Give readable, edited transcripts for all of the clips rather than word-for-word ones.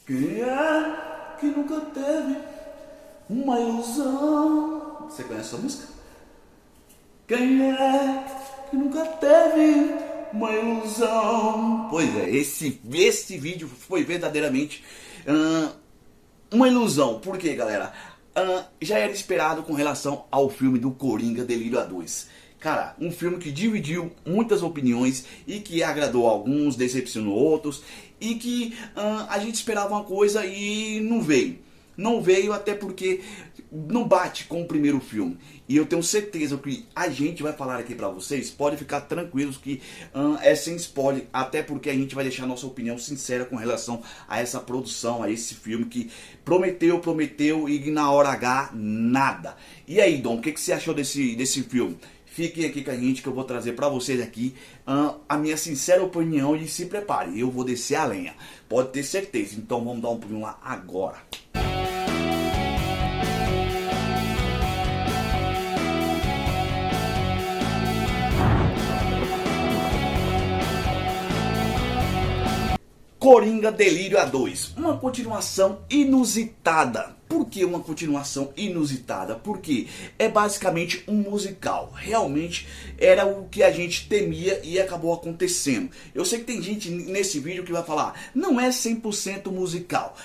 Quem é que nunca teve uma ilusão? Você conhece essa música? Quem é que nunca teve uma ilusão? Pois é, esse vídeo foi verdadeiramente uma ilusão. Por quê, galera? Já era esperado com relação ao filme do Coringa Delírio A2. Cara, um filme que dividiu muitas opiniões e que agradou alguns, decepcionou outros, e que a gente esperava uma coisa e não veio. Não veio até porque não bate com o primeiro filme. E eu tenho certeza que a gente vai falar aqui pra vocês, pode ficar tranquilos que é sem spoiler, até porque a gente vai deixar nossa opinião sincera com relação a essa produção, a esse filme que prometeu e na hora H, nada. E aí, Dom, o que você achou desse filme? Fiquem aqui com a gente que eu vou trazer pra vocês aqui a minha sincera opinião e se prepare, eu vou descer a lenha, pode ter certeza. Então vamos dar um pulinho lá agora. Coringa Delírio A2, uma continuação inusitada. Por que uma continuação inusitada? Porque é basicamente um musical. Realmente era o que a gente temia e acabou acontecendo. Eu sei que tem gente nesse vídeo que vai falar, não é 100% musical.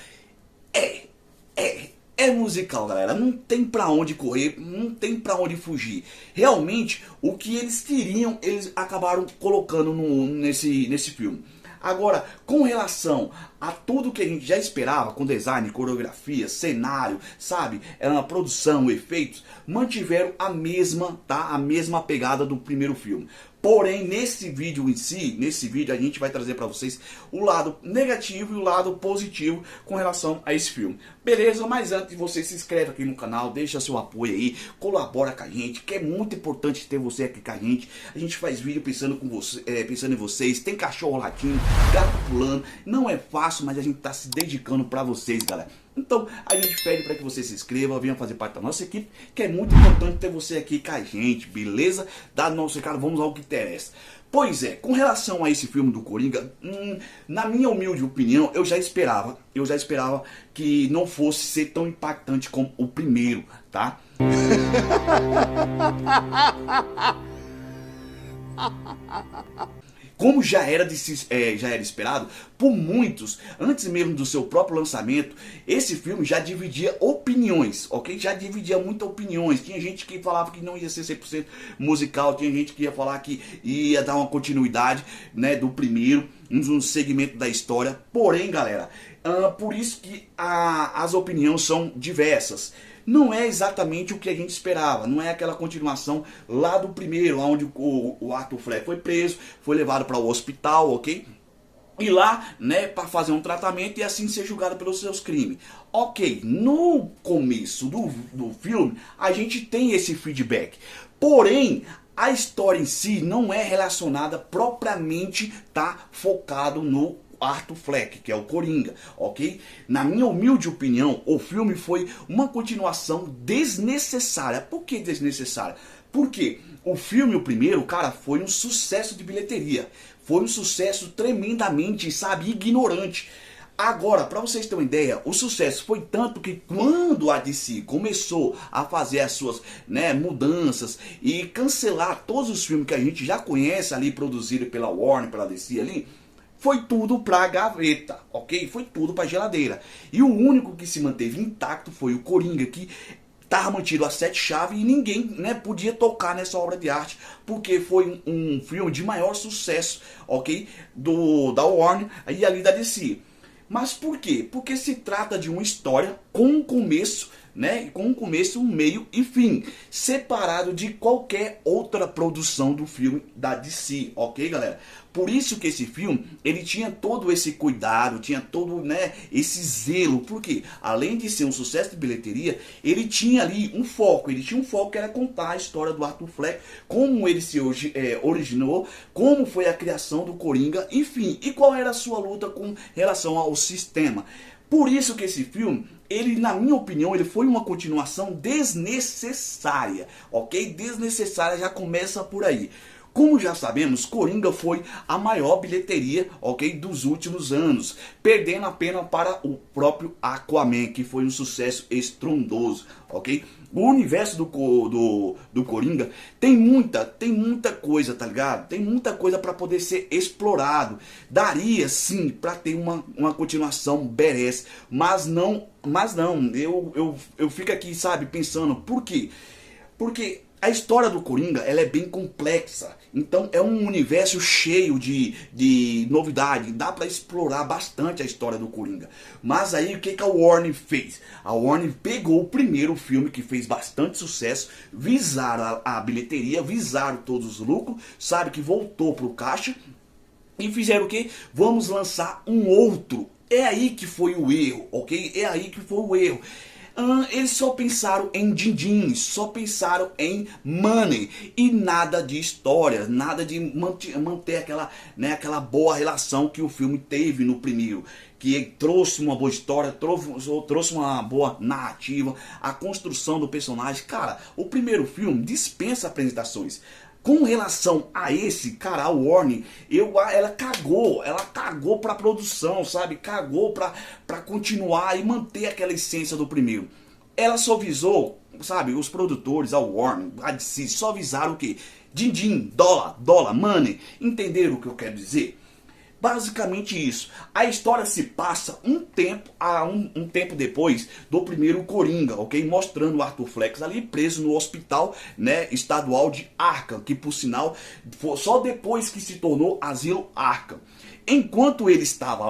É musical, galera. Não tem pra onde correr, não tem pra onde fugir. Realmente, o que eles queriam, eles acabaram colocando nesse filme. Agora, com relação a tudo que a gente já esperava, com design, coreografia, cenário, sabe, produção, efeitos, mantiveram a mesma, tá? A mesma pegada do primeiro filme. Porém, nesse vídeo em si, a gente vai trazer pra vocês o lado negativo e o lado positivo com relação a esse filme. Beleza? Mas antes, você se inscreve aqui no canal, deixa seu apoio aí, colabora com a gente, que é muito importante ter você aqui com a gente. A gente faz vídeo pensando em vocês, tem cachorro latindo, gato pulando, não é fácil, mas a gente tá se dedicando pra vocês, galera. Então a gente pede para que você se inscreva, venha fazer parte da nossa equipe, que é muito importante ter você aqui com a gente, beleza? Dá nosso recado, vamos ao que interessa. Pois é, com relação a esse filme do Coringa, na minha humilde opinião, eu já esperava que não fosse ser tão impactante como o primeiro, tá? Como já era esperado por muitos, antes mesmo do seu próprio lançamento, esse filme já dividia opiniões, ok? Já dividia muitas opiniões. Tinha gente que falava que não ia ser 100% musical, tinha gente que ia falar que ia dar uma continuidade, né, do primeiro, um segmento da história. Porém, galera, por isso que as opiniões são diversas. Não é exatamente o que a gente esperava, não é aquela continuação lá do primeiro, onde o Arthur Fleck foi preso, foi levado para o hospital, ok? E lá, né, para fazer um tratamento e assim ser julgado pelos seus crimes. Ok, no começo do filme, a gente tem esse feedback, porém, a história em si não é relacionada propriamente, tá, focado no Arthur Fleck, que é o Coringa, ok? Na minha humilde opinião, o filme foi uma continuação desnecessária. Por que desnecessária? Porque o filme, o primeiro, cara, foi um sucesso de bilheteria. Foi um sucesso tremendamente, sabe, ignorante. Agora, para vocês terem uma ideia, o sucesso foi tanto que quando a DC começou a fazer as suas, né, mudanças e cancelar todos os filmes que a gente já conhece ali, produzidos pela Warner, pela DC ali, foi tudo pra gaveta, ok? Foi tudo pra geladeira. E o único que se manteve intacto foi o Coringa, que estava mantido a 7 chaves e ninguém, né, podia tocar nessa obra de arte, porque foi um filme de maior sucesso, ok? Da Warner e ali da DC. Mas por quê? Porque se trata de uma história com um começo, né? Com um começo, um meio e fim, separado de qualquer outra produção do filme da DC, ok, galera? Por isso que esse filme, ele tinha todo esse cuidado, tinha todo, né, esse zelo, porque além de ser um sucesso de bilheteria, ele tinha ali um foco, que era contar a história do Arthur Fleck, como ele se originou, como foi a criação do Coringa, enfim, e qual era a sua luta com relação ao sistema. Por isso que esse filme, ele, na minha opinião, ele foi uma continuação desnecessária, ok? Desnecessária, já começa por aí. Como já sabemos, Coringa foi a maior bilheteria, ok, dos últimos anos, perdendo apenas para o próprio Aquaman, que foi um sucesso estrondoso, ok? O universo do Coringa tem muita coisa, tá ligado? Tem muita coisa para poder ser explorado. Daria sim para ter uma continuação badass, mas não, eu fico aqui, sabe, pensando, por quê? Porque a história do Coringa, ela é bem complexa, então é um universo cheio de novidade, dá para explorar bastante a história do Coringa. Mas aí o que a Warner fez? A Warner pegou o primeiro filme que fez bastante sucesso, visaram a bilheteria, visaram todos os lucros, sabe, que voltou pro caixa, e fizeram o quê? Vamos lançar um outro. É aí que foi o erro, ok? É aí que foi o erro. Eles só pensaram em din-din, só pensaram em money e nada de história, nada de manter aquela boa relação que o filme teve no primeiro, que trouxe uma boa história, trouxe uma boa narrativa, a construção do personagem. Cara, o primeiro filme dispensa apresentações. Com relação a esse, cara, a Warner, ela cagou pra produção, sabe? Cagou pra continuar e manter aquela essência do primeiro. Ela só visou, sabe, os produtores, a Warner, a DC, só visaram o quê? Din-din, dólar, money. Entenderam o que eu quero dizer? Basicamente isso. A história se passa um tempo depois do primeiro Coringa, ok? Mostrando o Arthur Fleck ali preso no hospital, né, estadual de Arkham, que por sinal só depois que se tornou Asilo Arkham. Enquanto ele estava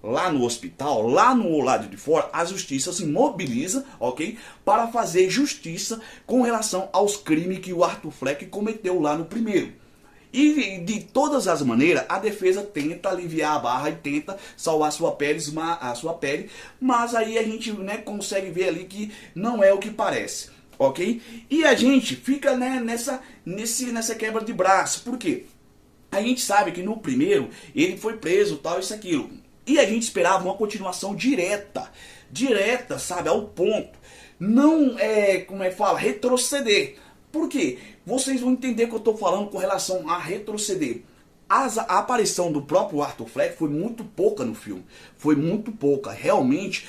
lá no hospital, lá no lado de fora, a justiça se mobiliza, ok? Para fazer justiça com relação aos crimes que o Arthur Fleck cometeu lá no primeiro. E de todas as maneiras, a defesa tenta aliviar a barra e tenta salvar a sua pele, mas aí a gente, né, consegue ver ali que não é o que parece, ok? E a gente fica, né, nessa quebra de braço. Por quê? A gente sabe que no primeiro ele foi preso, tal, isso, aquilo. E a gente esperava uma continuação direta, sabe, ao ponto. Não retroceder. Por quê? Vocês vão entender o que eu estou falando com relação a retroceder. A aparição do próprio Arthur Fleck foi muito pouca no filme. Foi muito pouca. Realmente,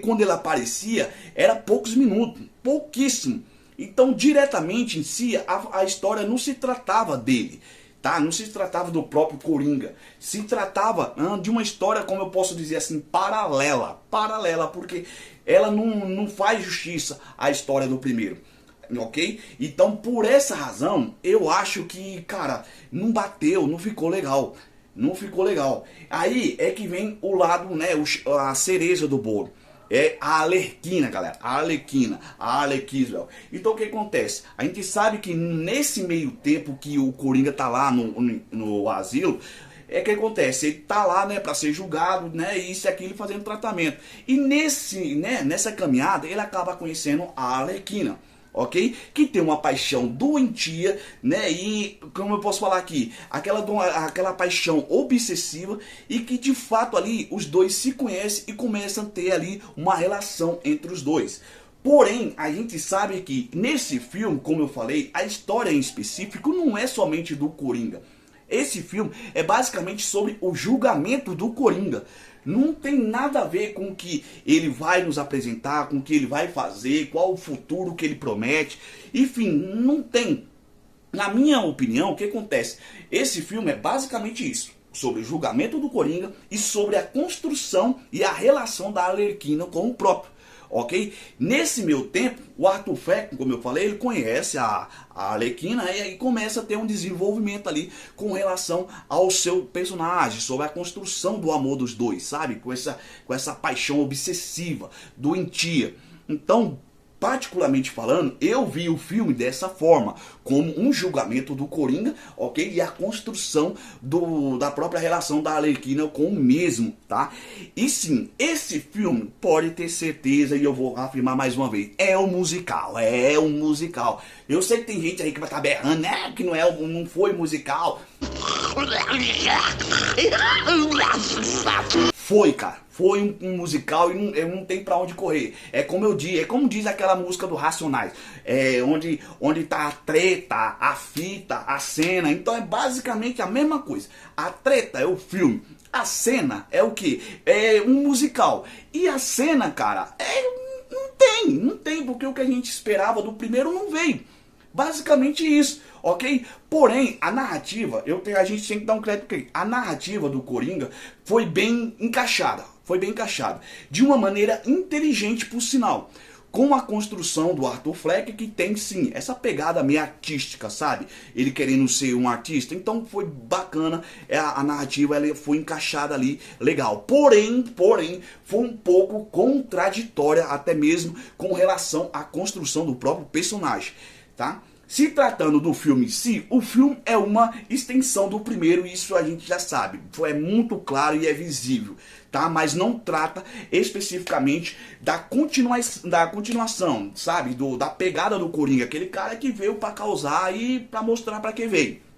quando ele aparecia, era poucos minutos. Pouquíssimo. Então, diretamente em si, a história não se tratava dele. Tá? Não se tratava do próprio Coringa. Se tratava de uma história, como eu posso dizer assim, paralela. Paralela, porque ela não faz justiça à história do primeiro. Ok? Então, por essa razão, eu acho que, cara, não bateu, não ficou legal. Não ficou legal. Aí é que vem o lado, né, a cereja do bolo. É a Arlequina, galera. A Arlequina, a Harley Quinn. Então, o que acontece? A gente sabe que nesse meio tempo que o Coringa tá lá no asilo, que acontece? Ele tá lá, né, para ser julgado, né, isso e aquilo, fazendo tratamento. E nessa caminhada, ele acaba conhecendo a Arlequina. Ok? Que tem uma paixão doentia, né? E como eu posso falar aqui, aquela paixão obsessiva, e que de fato ali os dois se conhecem e começam a ter ali uma relação entre os dois. Porém, a gente sabe que nesse filme, como eu falei, a história em específico não é somente do Coringa. Esse filme é basicamente sobre o julgamento do Coringa. Não tem nada a ver com o que ele vai nos apresentar, com o que ele vai fazer, qual o futuro que ele promete. Enfim, não tem. Na minha opinião, o que acontece? Esse filme é basicamente isso. Sobre o julgamento do Coringa e sobre a construção e a relação da Arlequina com o próprio. Ok? Nesse meu tempo, o Arthur Fleck, como eu falei, ele conhece a Arlequina e aí começa a ter um desenvolvimento ali com relação ao seu personagem, sobre a construção do amor dos dois, sabe? Com essa paixão obsessiva, doentia. Então, particularmente falando, eu vi o filme dessa forma, como um julgamento do Coringa, ok? E a construção da própria relação da Arlequina com o mesmo, tá? E sim, esse filme, pode ter certeza, e eu vou afirmar mais uma vez, é um musical, Eu sei que tem gente aí que vai estar berrando, né? Que não foi musical. foi, cara. Foi um musical e não tem pra onde correr. É como diz aquela música do Racionais. Onde tá a treta, a fita, a cena. Então é basicamente a mesma coisa. A treta é o filme. A cena é o quê? É um musical. E a cena, cara, não tem, porque o que a gente esperava do primeiro não veio. Basicamente isso, ok? Porém, a narrativa, a gente tem que dar um crédito aqui. A narrativa do Coringa foi bem encaixada. De uma maneira inteligente, por sinal. Com a construção do Arthur Fleck, que tem sim essa pegada meio artística, sabe? Ele querendo ser um artista. Então foi bacana, a narrativa ela foi encaixada ali, legal. Porém, foi um pouco contraditória até mesmo com relação à construção do próprio personagem, tá? Se tratando do filme em si, o filme é uma extensão do primeiro, e isso a gente já sabe, é muito claro e é visível, tá? Mas não trata especificamente da continuação, sabe? Da pegada do Coringa, aquele cara que veio para causar e para mostrar para que veio.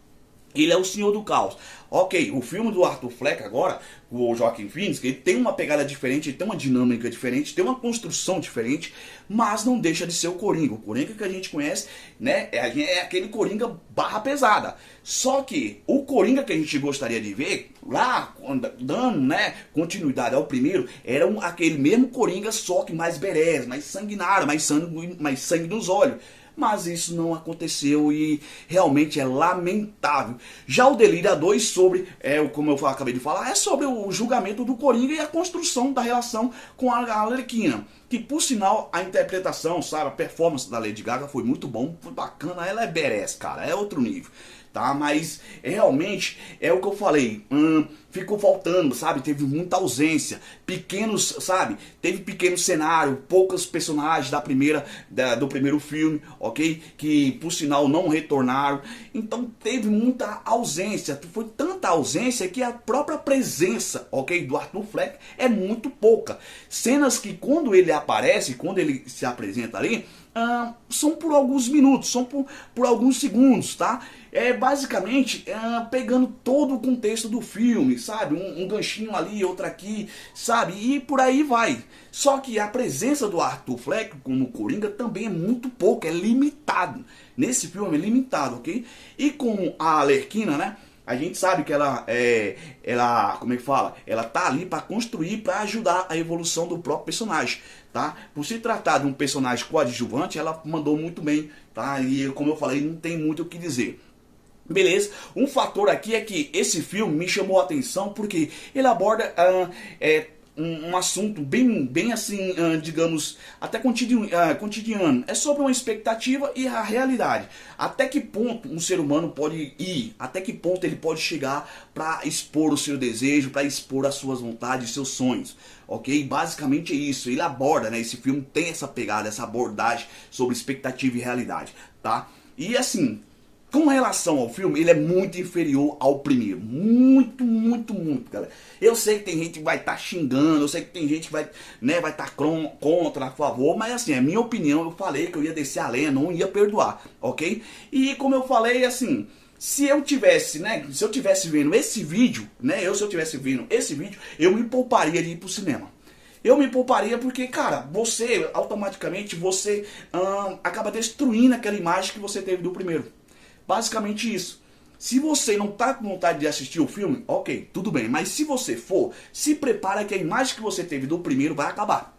Ele é o Senhor do Caos. Ok, o filme do Arthur Fleck agora, o Joaquin Phoenix, ele tem uma pegada diferente, ele tem uma dinâmica diferente, tem uma construção diferente, mas não deixa de ser o Coringa. O Coringa que a gente conhece, né, é aquele Coringa barra pesada. Só que o Coringa que a gente gostaria de ver, lá, dando, né, continuidade ao primeiro, era aquele mesmo Coringa, só que mais berés, mais sanguinário, mais sangue nos olhos. Mas isso não aconteceu e realmente é lamentável. Já o Delírio 2 sobre, como eu acabei de falar, é sobre o julgamento do Coringa e a construção da relação com a Arlequina. Que por sinal, a interpretação, sabe, a performance da Lady Gaga foi muito bom, foi bacana, ela é badass, cara, é outro nível. Tá, mas realmente é o que eu falei, ficou faltando, sabe, teve muita ausência, teve pequeno cenário, poucos personagens do primeiro filme, ok, que por sinal não retornaram, então teve muita ausência, foi tanta ausência que a própria presença, ok, do Arthur Fleck é muito pouca, cenas que quando ele aparece, quando ele se apresenta ali, são por alguns minutos, são por alguns segundos, tá? Basicamente pegando todo o contexto do filme, sabe? Um ganchinho ali, outro aqui, sabe? E por aí vai. Só que a presença do Arthur Fleck como Coringa também é muito pouco, é limitado. Nesse filme é limitado, ok? E como a Arlequina, né? A gente sabe que ela como é que fala? Ela tá ali para construir, para ajudar a evolução do próprio personagem, tá? Por se tratar de um personagem coadjuvante, ela mandou muito bem, tá? E como eu falei, não tem muito o que dizer. Beleza, um fator aqui é que esse filme me chamou a atenção porque ele aborda um assunto bem assim, digamos, até cotidiano. É sobre uma expectativa e a realidade. Até que ponto um ser humano pode ir, até que ponto ele pode chegar para expor o seu desejo, para expor as suas vontades, seus sonhos. Ok? Basicamente é isso. Ele aborda, né? Esse filme tem essa pegada, essa abordagem sobre expectativa e realidade, tá? E assim, com relação ao filme, ele é muito inferior ao primeiro. Muito, galera. Eu sei que tem gente que vai estar xingando, eu sei que tem gente que vai estar contra, a favor, mas assim, é minha opinião, eu falei que eu ia descer a lenha, não ia perdoar, ok? E como eu falei, assim, se eu tivesse vendo esse vídeo, eu me pouparia de ir pro cinema. Eu me pouparia porque, cara, automaticamente, acaba destruindo aquela imagem que você teve do primeiro. Basicamente isso. Se você não tá com vontade de assistir o filme, ok, tudo bem. Mas se você for, se prepara que a imagem que você teve do primeiro vai acabar.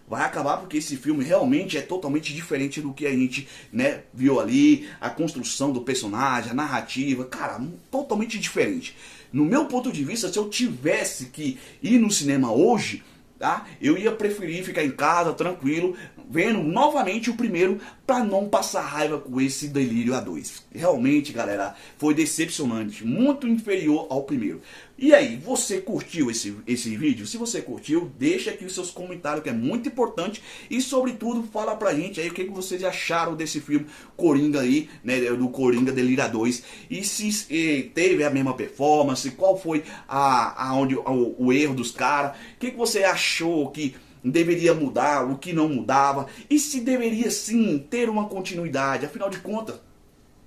Vai acabar porque esse filme realmente é totalmente diferente do que a gente, né, viu ali. A construção do personagem, a narrativa, cara, totalmente diferente. No meu ponto de vista, se eu tivesse que ir no cinema hoje, tá, eu ia preferir ficar em casa, tranquilo, vendo novamente o primeiro, para não passar raiva com esse Delírio 2. Realmente, galera, foi decepcionante, muito inferior ao primeiro. E aí, você curtiu esse vídeo? Se você curtiu, deixa aqui os seus comentários, que é muito importante. E, sobretudo, fala pra gente aí o que vocês acharam desse filme Coringa aí, né, do Coringa Delírio 2. E se teve a mesma performance, qual foi o erro dos caras, o que você achou que deveria mudar, o que não mudava, e se deveria sim ter uma continuidade. Afinal de contas,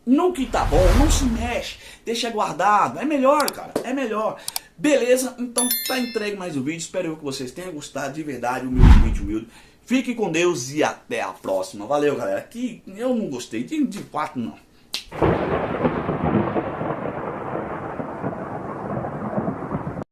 no que tá bom, não se mexe, deixa guardado, é melhor, cara, é melhor. Beleza? Então tá entregue mais um vídeo. Espero que vocês tenham gostado de verdade, humildemente humilde. Fique com Deus e até a próxima. Valeu, galera. Que eu não gostei de fato, não.